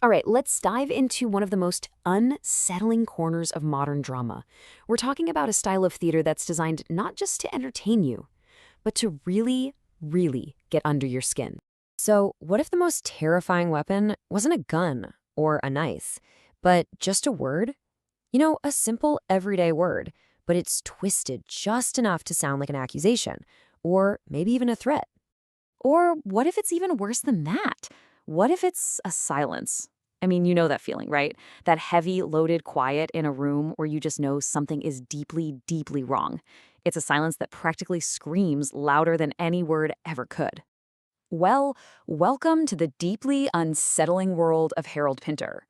All right, let's dive into one of the most unsettling corners of modern drama. We're talking about a style of theater that's designed not just to entertain you, but to really, really get under your skin. So, what if the most terrifying weapon wasn't a gun or a knife, but just a word? A simple everyday word, but it's twisted just enough to sound like an accusation, or maybe even a threat. Or what if it's even worse than that? What if it's a silence? I mean, you know that feeling, right? That heavy, loaded quiet in a room where you just know something is deeply, deeply wrong. It's a silence that practically screams louder than any word ever could. Well, welcome to the deeply unsettling world of Harold Pinter.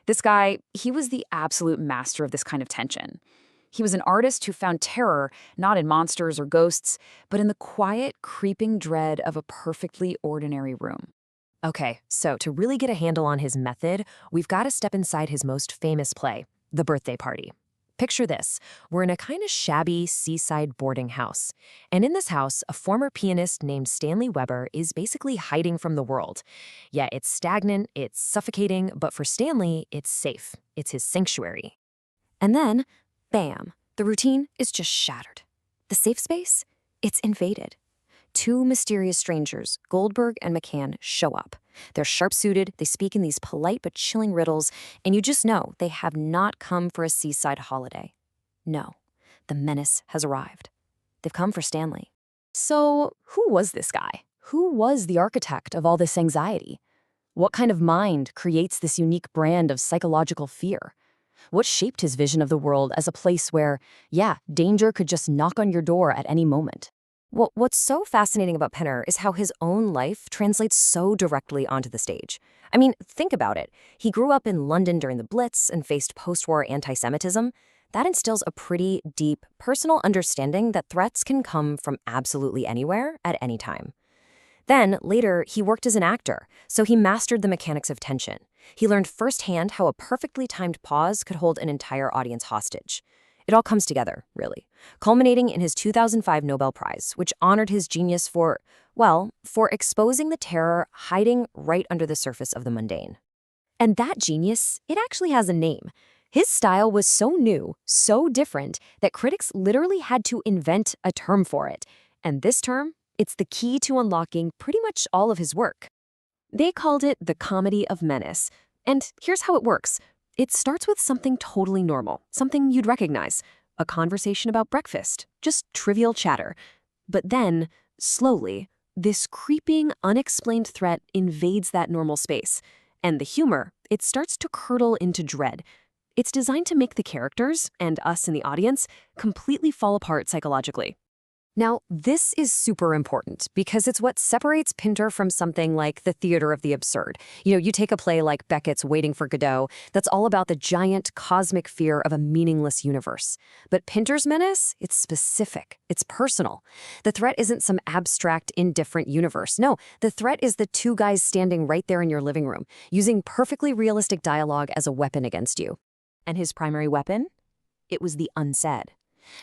This guy, he was the absolute master of this kind of tension. He was an artist who found terror not in monsters or ghosts, but in the quiet, creeping dread of a perfectly ordinary room. Okay, so to really get a handle on his method, we've got to step inside his most famous play, The Birthday Party. Picture this. We're in a kind of shabby seaside boarding house. And in this house, a former pianist named Stanley Weber is basically hiding from the world. Yeah, it's stagnant, it's suffocating, but for Stanley, it's safe. It's his sanctuary. And then, bam, the routine is just shattered. The safe space? It's invaded. Two mysterious strangers, Goldberg and McCann, show up. They're sharp-suited, they speak in these polite but chilling riddles, and you just know they have not come for a seaside holiday. No, the menace has arrived. They've come for Stanley. So, who was this guy? Who was the architect of all this anxiety? What kind of mind creates this unique brand of psychological fear? What shaped his vision of the world as a place where, yeah, danger could just knock on your door at any moment? Well, what's so fascinating about Pinter is how his own life translates so directly onto the stage. I mean, think about it. He grew up in London during the Blitz and faced post-war anti-Semitism. That instills a pretty deep, personal understanding that threats can come from absolutely anywhere at any time. Then, later, he worked as an actor, so he mastered the mechanics of tension. He learned firsthand how a perfectly timed pause could hold an entire audience hostage. It all comes together, really, culminating in his 2005 Nobel Prize, which honored his genius for exposing the terror hiding right under the surface of the mundane. And that genius, it actually has a name. His style was so new, so different, that critics literally had to invent a term for it. And this term, it's the key to unlocking pretty much all of his work. They called it the comedy of menace. And here's how it works. It starts with something totally normal, something you'd recognize, a conversation about breakfast, just trivial chatter. But then, slowly, this creeping, unexplained threat invades that normal space. And the humor, it starts to curdle into dread. It's designed to make the characters, and us in the audience, completely fall apart psychologically. Now, this is super important because it's what separates Pinter from something like the theater of the absurd. You take a play like Beckett's Waiting for Godot, that's all about the giant cosmic fear of a meaningless universe. But Pinter's menace, it's specific, it's personal. The threat isn't some abstract, indifferent universe. No, the threat is the two guys standing right there in your living room, using perfectly realistic dialogue as a weapon against you. And his primary weapon? It was the unsaid.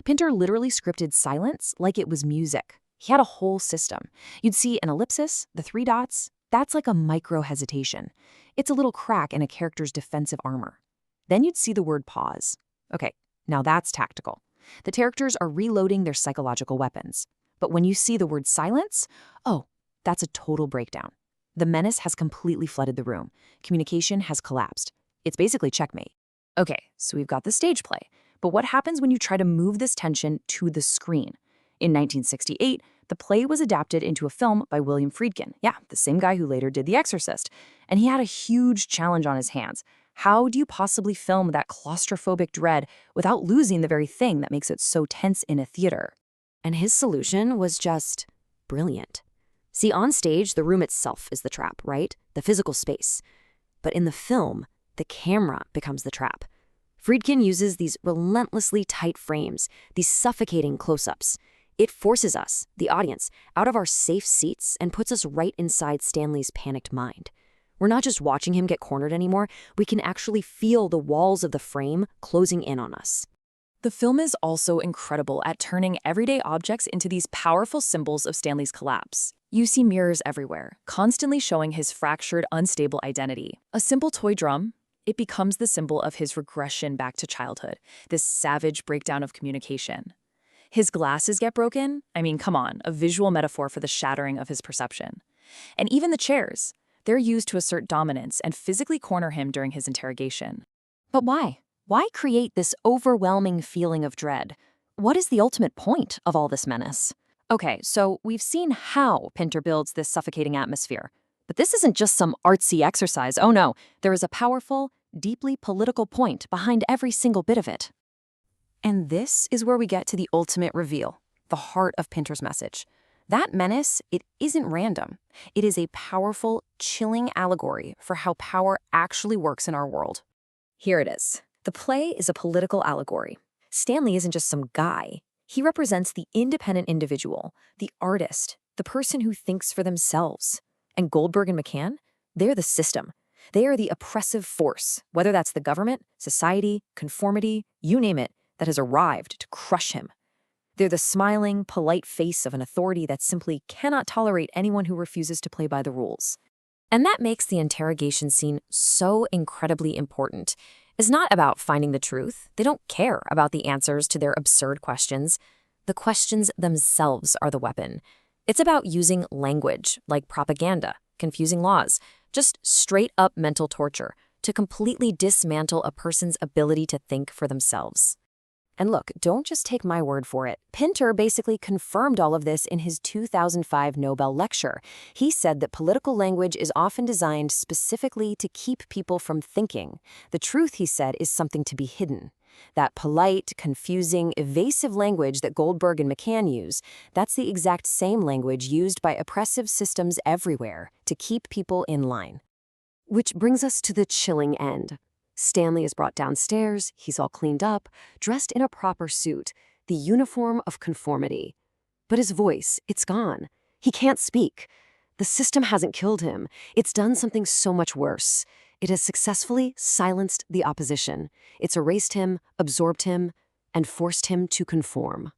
Pinter literally scripted silence like it was music. He had a whole system. You'd see an ellipsis, the three dots. That's like a micro-hesitation. It's a little crack in a character's defensive armor. Then you'd see the word pause. Okay, now that's tactical. The characters are reloading their psychological weapons. But when you see the word silence, oh, that's a total breakdown. The menace has completely flooded the room. Communication has collapsed. It's basically checkmate. Okay, so we've got the stage play. But what happens when you try to move this tension to the screen? In 1968, the play was adapted into a film by William Friedkin. Yeah, the same guy who later did The Exorcist. And he had a huge challenge on his hands. How do you possibly film that claustrophobic dread without losing the very thing that makes it so tense in a theater? And his solution was just brilliant. See, on stage, the room itself is the trap, right? The physical space. But in the film, the camera becomes the trap. Friedkin uses these relentlessly tight frames, these suffocating close-ups. It forces us, the audience, out of our safe seats and puts us right inside Stanley's panicked mind. We're not just watching him get cornered anymore, we can actually feel the walls of the frame closing in on us. The film is also incredible at turning everyday objects into these powerful symbols of Stanley's collapse. You see mirrors everywhere, constantly showing his fractured, unstable identity. A simple toy drum, it becomes the symbol of his regression back to childhood, this savage breakdown of communication. His glasses get broken? I mean, come on, a visual metaphor for the shattering of his perception. And even the chairs, they're used to assert dominance and physically corner him during his interrogation. But why? Why create this overwhelming feeling of dread? What is the ultimate point of all this menace? Okay, so we've seen how Pinter builds this suffocating atmosphere. But this isn't just some artsy exercise. Oh no, there is a powerful, deeply political point behind every single bit of it. And this is where we get to the ultimate reveal, the heart of Pinter's message. That menace, it isn't random. It is a powerful, chilling allegory for how power actually works in our world. Here it is. The play is a political allegory. Stanley isn't just some guy. He represents the independent individual, the artist, the person who thinks for themselves. And Goldberg and McCann, they're the system. They are the oppressive force, whether that's the government, society, conformity, you name it, that has arrived to crush him. They're the smiling, polite face of an authority that simply cannot tolerate anyone who refuses to play by the rules. And that makes the interrogation scene so incredibly important. It's not about finding the truth. They don't care about the answers to their absurd questions. The questions themselves are the weapon. It's about using language, like propaganda, confusing laws, just straight-up mental torture, to completely dismantle a person's ability to think for themselves. And look, don't just take my word for it. Pinter basically confirmed all of this in his 2005 Nobel lecture. He said that political language is often designed specifically to keep people from thinking. The truth, he said, is something to be hidden. That polite, confusing, evasive language that Goldberg and McCann use, that's the exact same language used by oppressive systems everywhere to keep people in line. Which brings us to the chilling end. Stanley is brought downstairs, he's all cleaned up, dressed in a proper suit, the uniform of conformity. But his voice, it's gone. He can't speak. The system hasn't killed him. It's done something so much worse. It has successfully silenced the opposition. It's erased him, absorbed him, and forced him to conform.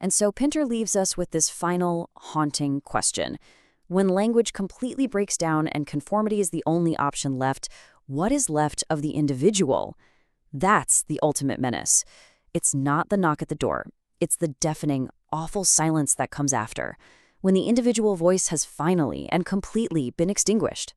And so Pinter leaves us with this final, haunting question. When language completely breaks down and conformity is the only option left, what is left of the individual? That's the ultimate menace. It's not the knock at the door. It's the deafening, awful silence that comes after, when the individual voice has finally and completely been extinguished.